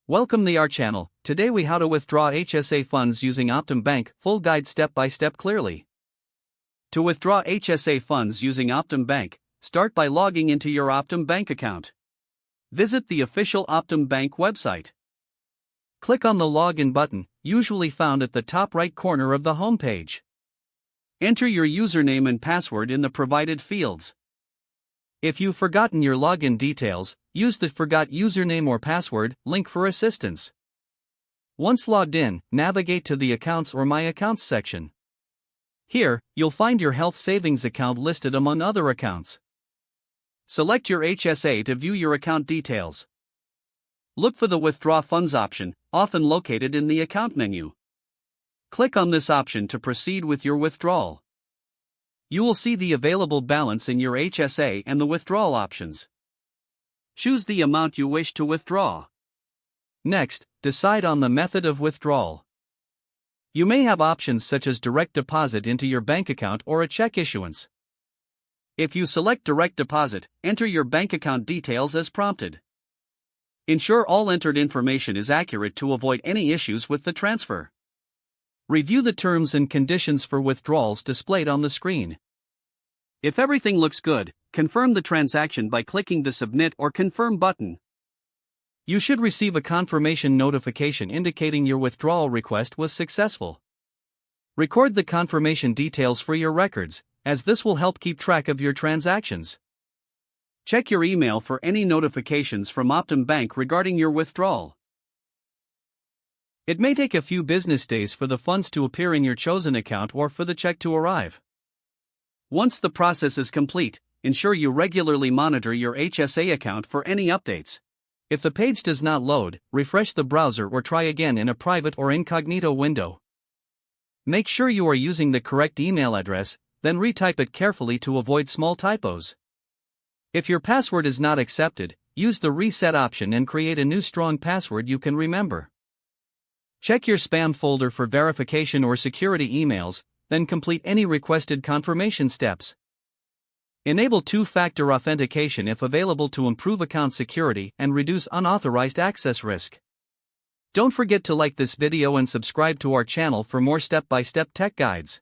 Welcome to our channel. Today we how to withdraw HSA funds using Optum Bank, full guide step by step clearly. To withdraw HSA funds using Optum Bank, start by logging into your Optum Bank account. Visit the official Optum Bank website. Click on the login button, usually found at the top right corner of the home page. Enter your username and password in the provided fields. If you've forgotten your login details, use the Forgot Username or Password link for assistance. Once logged in, navigate to the Accounts or My Accounts section. Here, you'll find your health savings account listed among other accounts. Select your HSA to view your account details. Look for the Withdraw Funds option, often located in the Account menu. Click on this option to proceed with your withdrawal. You will see the available balance in your HSA and the withdrawal options. Choose the amount you wish to withdraw. Next, decide on the method of withdrawal. You may have options such as direct deposit into your bank account or a check issuance. If you select direct deposit, enter your bank account details as prompted. Ensure all entered information is accurate to avoid any issues with the transfer. Review the terms and conditions for withdrawals displayed on the screen. If everything looks good, confirm the transaction by clicking the Submit or Confirm button. You should receive a confirmation notification indicating your withdrawal request was successful. Record the confirmation details for your records, as this will help keep track of your transactions. Check your email for any notifications from Optum Bank regarding your withdrawal. It may take a few business days for the funds to appear in your chosen account or for the check to arrive. Once the process is complete, ensure you regularly monitor your HSA account for any updates. If the page does not load, refresh the browser or try again in a private or incognito window. Make sure you are using the correct email address, then retype it carefully to avoid small typos. If your password is not accepted, use the reset option and create a new strong password you can remember. Check your spam folder for verification or security emails, then complete any requested confirmation steps. Enable two-factor authentication if available to improve account security and reduce unauthorized access risk. Don't forget to like this video and subscribe to our channel for more step-by-step tech guides.